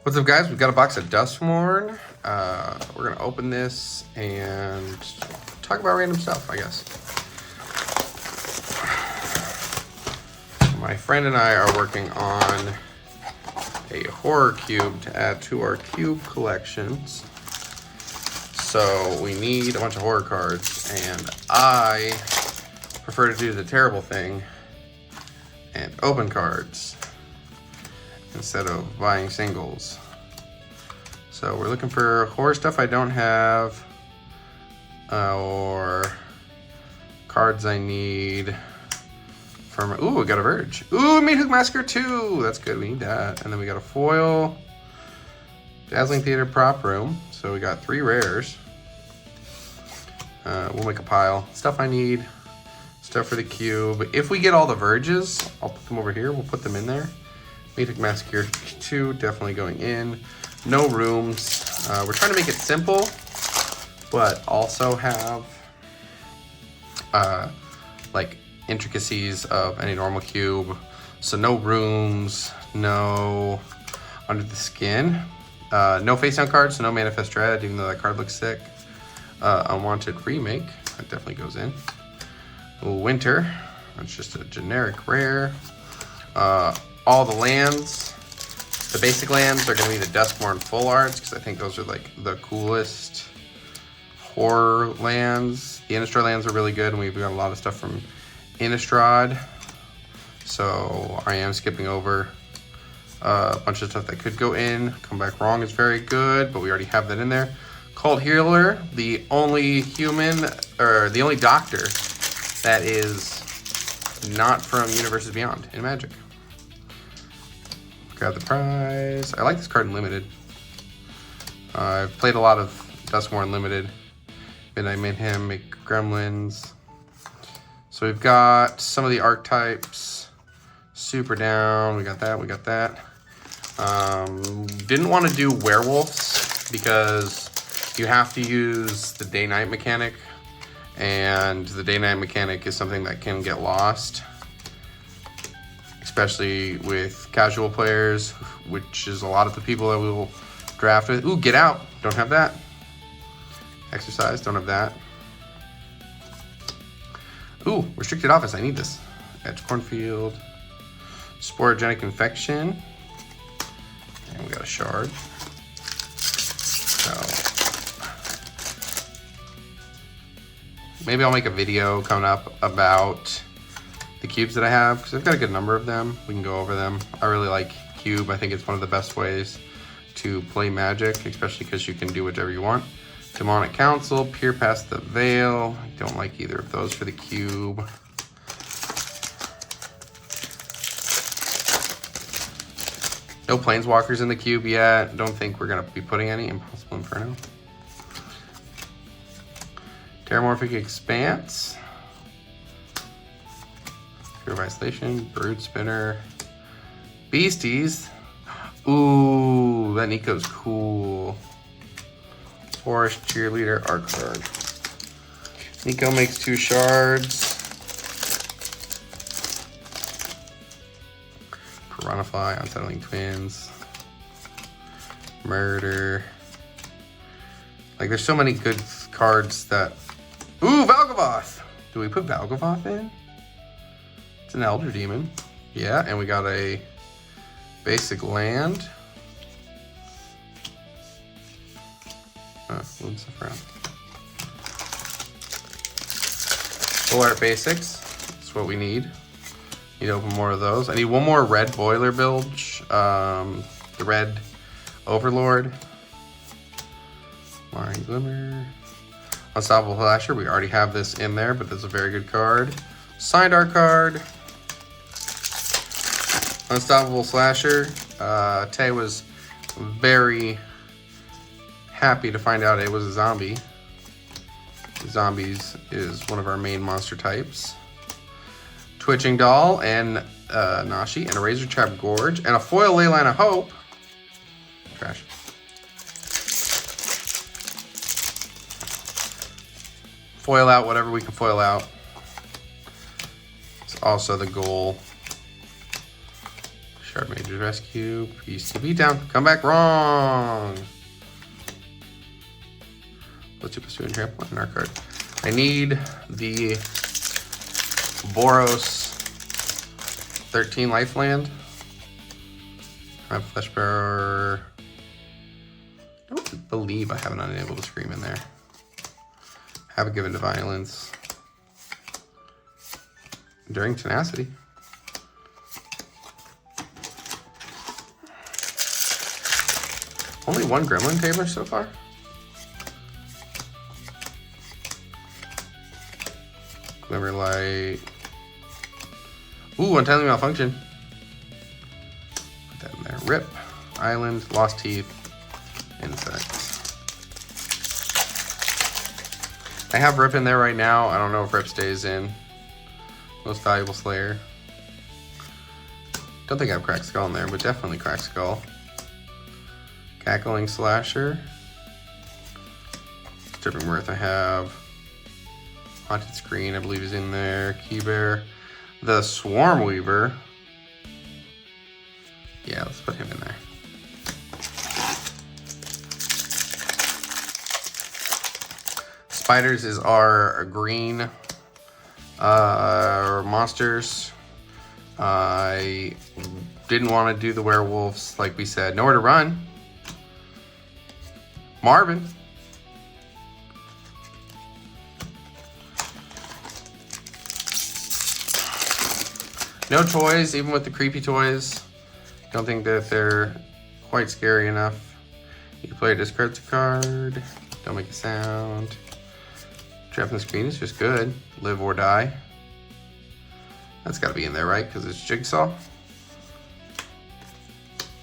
What's up, guys? We've got a box of Duskmourn. We're gonna open this and talk about random stuff, I guess. My friend and I are working on a horror cube to add to our cube collections. So we need a bunch of horror cards, and I prefer to do the terrible thing and open cards instead of buying singles. So we're looking for horror stuff I don't have, or cards I need from, ooh, we got a Verge. Ooh, Meat Hook Massacre 2, that's good, we need that. And then we got a foil, Dazzling Theater Prop Room. So we got 3 rares. We'll make a pile. Stuff I need, stuff for the cube. If we get all the Verges, I'll put them over here, we'll put them in there. Meat Hook Massacre 2, definitely going in. No rooms. We're trying to make it simple, but also have like intricacies of any normal cube. So no rooms, no Under the Skin, no face down cards, so no Manifest Dread, even though that card looks sick. Unwanted Remake, that definitely goes in. Winter, that's just a generic rare. All the lands, the basic lands are going to be the Duskmourn full arts, because I think those are like the coolest horror lands. The Innistrad lands are really good, and we've got a lot of stuff from Innistrad. So I am skipping over a bunch of stuff that could go in. Come Back Wrong is very good, but we already have that in there. Cult Healer, the only human, or the only doctor that is not from Universes Beyond in Magic. Grab the prize. I like this card in Limited. I've played a lot of Duskmourn Limited. Midnight Mayhem, make Gremlins. So we've got some of the archetypes. Super Down, we got that, we got that. Didn't want to do werewolves because you have to use the day-night mechanic, and the day-night mechanic is something that can get lost, especially with casual players, which is a lot of the people that we will draft with. Ooh, Get Out, don't have that. Exercise, don't have that. Ooh, Restricted Office, I need this. Edge Cornfield. Sporogenic Infection. And we got a Shard. So maybe I'll make a video coming up about the cubes that I have, because I've got a good number of them. We can go over them. I really like cube. I think it's one of the best ways to play Magic, especially because you can do whatever you want. Demonic Council, Peer Past the Veil. I don't like either of those for the cube. No Planeswalkers in the cube yet. Don't think we're gonna be putting any. Impossible Inferno. Terramorphic Expanse. Fear of Isolation, Brood Spinner. Beasties. Ooh, that Nico's cool. Forest Cheerleader art card. Nico makes 2 shards. Piranhafly, Unsettling Twins. Murder. Like, there's so many good cards that... Ooh, Valgavoth! Do we put Valgavoth in? It's an Elder Demon. Yeah, and we got a basic land. Move stuff around. Full art basics. That's what we need. Need to open more of those. I need one more red boiler bilge. The red Overlord. Marring Glimmer. Unstoppable Flasher. We already have this in there, but that's a very good card. Signed art card. Unstoppable Slasher. Tay was very happy to find out it was a zombie. Zombies is one of our main monster types. Twitching Doll and Nashi, and a Razor Trap Gorge, and a foil Leyline of Hope. Trash. Foil out whatever we can foil out. It's also the goal. Discard Major's Rescue. Piece to beat down. Come back wrong. +2/+2 and trample on our card. I need the Boros 13 life land. I have Flesh Bearer. I don't believe I have an Unable to Scream in there. Have a Given to Violence. During Tenacity. Only one Gremlin Tamer so far. Glimmer Light. Ooh, Untimely Malfunction. Put that in there. Rip. Island. Lost Teeth. Insect. I have Rip in there right now. I don't know if Rip stays in. Most Valuable Slayer. Don't think I have Cracked Skull in there, but definitely Cracked Skull. Cackling Slasher. Stripping Mirth I have. Haunted Screen I believe is in there. Key Bear. The Swarm Weaver. Yeah, let's put him in there. Spiders is our green monsters. I didn't want to do the werewolves like we said. Nowhere to run. Marvin. No toys, even with the creepy toys. Don't think that they're quite scary enough. You can play a discard card. Don't make a sound. Trapping the Screen is just good. Live or Die. That's got to be in there, right? Because it's Jigsaw.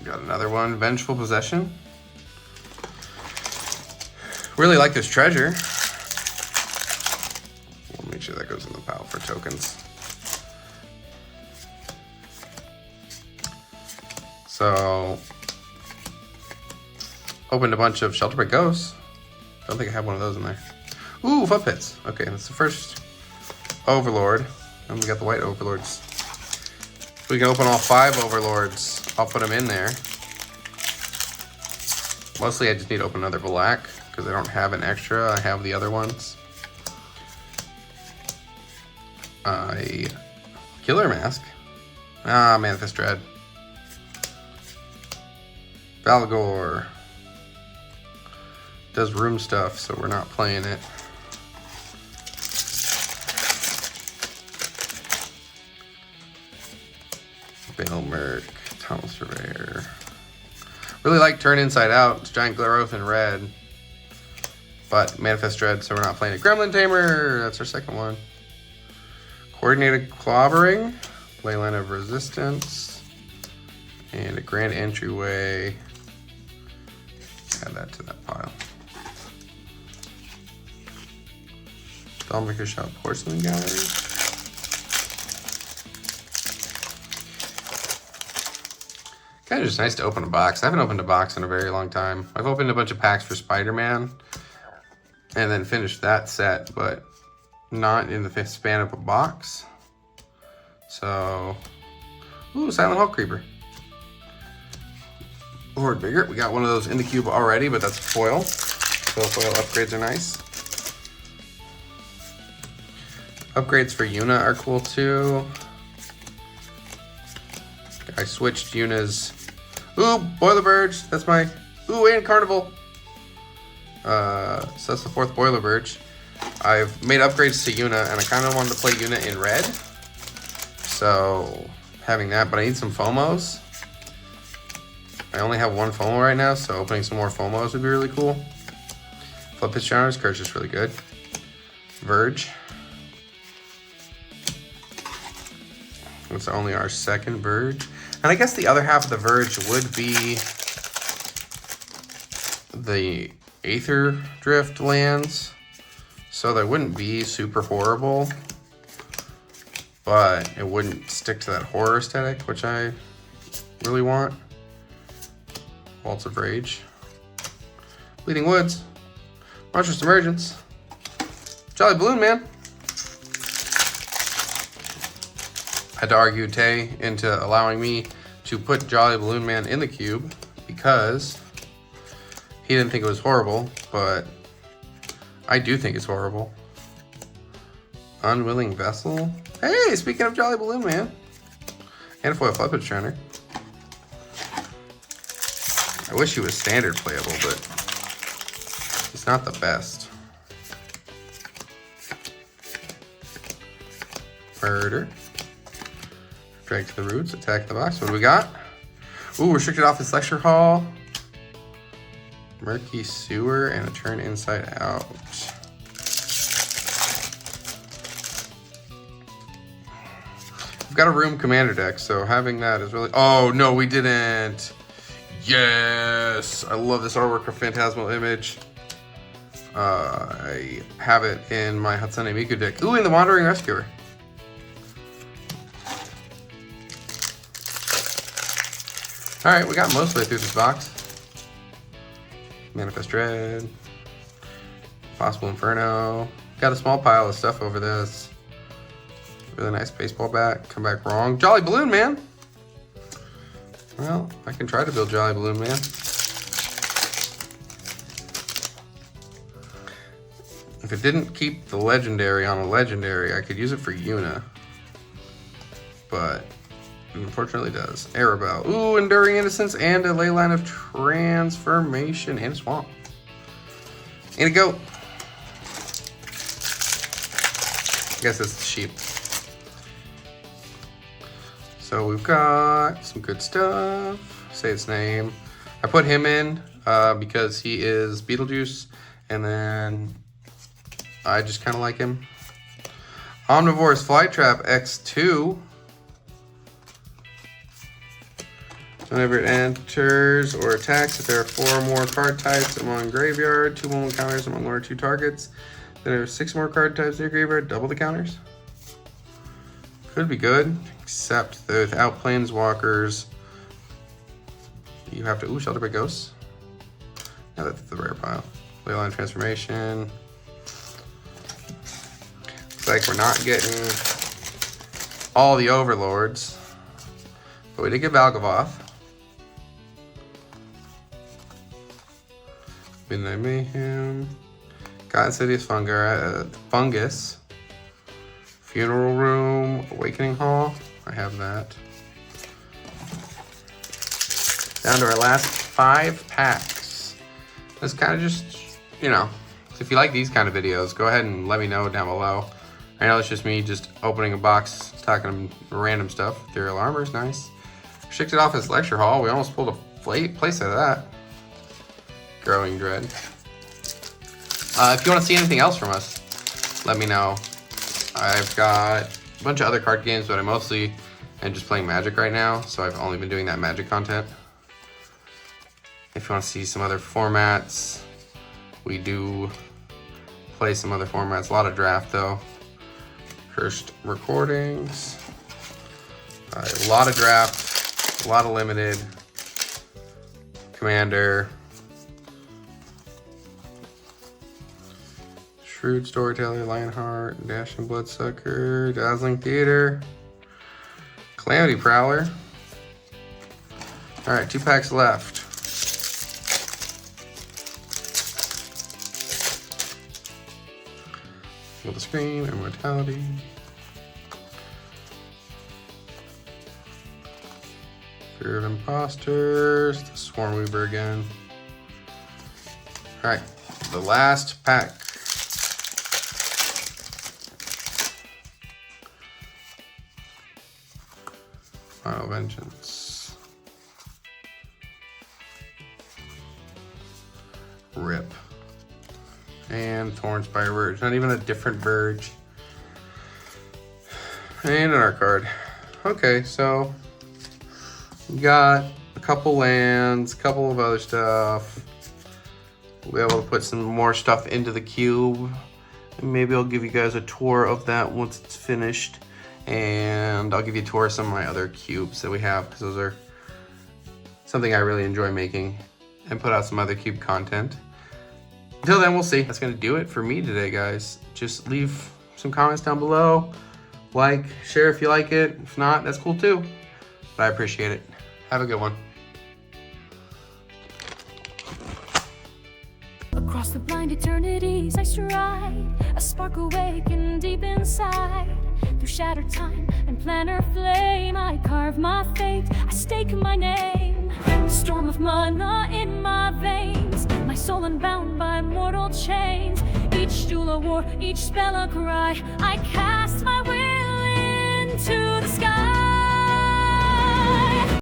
Got another one. Vengeful Possession. Really like this treasure. We'll make sure that goes in the pile for tokens. So, opened a bunch of Shelterbreak Ghosts. Don't think I have one of those in there. Ooh, Foot Pits. Okay, that's the first Overlord. And we got the white Overlords. If we can open all 5 Overlords, I'll put them in there. Mostly I just need to open another black because I don't have an extra. I have the other ones. Killer Mask. Manifest Dread. Valgor. Does room stuff, so we're not playing it. Bailmerk, Tunnel Surveyor. Really like Turn Inside Out. It's Giant Growth in red. But Manifest Dread, so we're not playing it. Gremlin Tamer, that's our second one. Coordinated Clobbering, Leyline of Resistance, and a Grand Entryway. Add that to that pile. Dollmaker Shop Porcelain Gallery. Kind of just nice to open a box. I haven't opened a box in a very long time. I've opened a bunch of packs for Spider-Man and then finished that set, but not in the span of a box. So, ooh, Silent Hulk Creeper. Lord Bigger. We got one of those in the cube already, but that's foil. So foil upgrades are nice. Upgrades for Yuna are cool too. I switched Yuna's. Ooh, Boiler Birch. That's my. Ooh, and Carnival. So that's the 4th Boiler Birch. I've made upgrades to Yuna, and I kind of wanted to play Yuna in red. So having that, but I need some FOMOs. I only have 1 FOMO right now, so opening some more FOMOs would be really cool. Flip Pitch Genres, Curse is really good. Verge. It's only our 2nd Verge. And I guess the other half of the Verge would be the Aether Drift lands. So they wouldn't be super horrible. But it wouldn't stick to that horror aesthetic, which I really want. Waltz of Rage. Bleeding Woods. Monstrous Emergence. Jolly Balloon Man. Had to argue Tay into allowing me to put Jolly Balloon Man in the cube because he didn't think it was horrible, but I do think it's horrible. Unwilling Vessel. Hey, speaking of Jolly Balloon Man. And a foil Flippage Trainer. I wish he was standard playable, but he's not the best. Murder. Drag to the roots, attack the box. What do we got? Ooh, restricted office lecture hall. Murky sewer and a turn inside out. We've got a room commander deck, so having that is really... Oh, no, we didn't. Yes! I love this artwork of Phantasmal Image. I have it in my Hatsune Miku deck. Ooh, and the Wandering Rescuer. Alright, we got most of the way through this box. Manifest Dread. Possible Inferno. Got a small pile of stuff over this. Really nice baseball bat. Come back wrong. Jolly Balloon Man! Well, I can try to build Jolly Balloon Man. If it didn't keep the legendary on a legendary, I could use it for Yuna. But it unfortunately does. Arabelle. Ooh, Enduring Innocence and a Leyline of Transformation and a Swamp. And a goat. I guess it's the sheep. So we've got some good stuff. Say its name. I put him in because he is Beetlejuice, and then I just kind of like him. Omnivore's Flight Trap X2. Whenever it enters or attacks, if there are 4 or more card types among graveyard, 2 1 counters among 1 or 2 targets, then there are 6 more card types near graveyard, double the counters. Could be good, except that without Planeswalkers, you have to, ooh, Shelter by Ghosts. Yeah, that's the rare pile. Leyline Transformation. Looks like we're not getting all the Overlords, but we did get Valgavoth. Midnight Mayhem. God Insidious Fungus. Funeral Room, Awakening Hall. I have that. Down to our last 5 packs. It's kind of just, you know, if you like these kind of videos, go ahead and let me know down below. I know it's just me just opening a box, talking random stuff. Ethereal Armor is nice. Restricted Office Lecture Hall. We almost pulled a place out of that. Growing Dread. If you want to see anything else from us, let me know. I've got a bunch of other card games, but I mostly am just playing Magic right now, so I've only been doing that Magic content. If you want to see some other formats, we do play some other formats. A lot of draft, though. Cursed Recordings. A lot of draft, a lot of limited. Commander. Shrewd Storyteller, Lionheart, Dashing Bloodsucker, Dazzling Theater, Calamity Prowler. Alright, 2 packs left. Feel the Scream, Immortality. Fear of Imposters, the Swarm Weaver again. Alright, the last pack. Final Vengeance. Rip. And Thornspire Verge. Not even a different Verge. And an art card. Okay, so we got a couple lands, a couple of other stuff. We'll be able to put some more stuff into the cube. And maybe I'll give you guys a tour of that once it's finished. And I'll give you a tour of some of my other cubes that we have, because those are something I really enjoy making, and put out some other cube content. Until then, we'll see. That's gonna do it for me today, guys. Just leave some comments down below. Like, share if you like it. If not, that's cool too. But I appreciate it. Have a good one. Across the blind eternities I stride, a spark awakened deep inside. Through shattered time and planar flame, I carve my fate, I stake my name. Storm of mana in my veins, my soul unbound by mortal chains. Each duel a war, each spell a cry, I cast my will into the sky.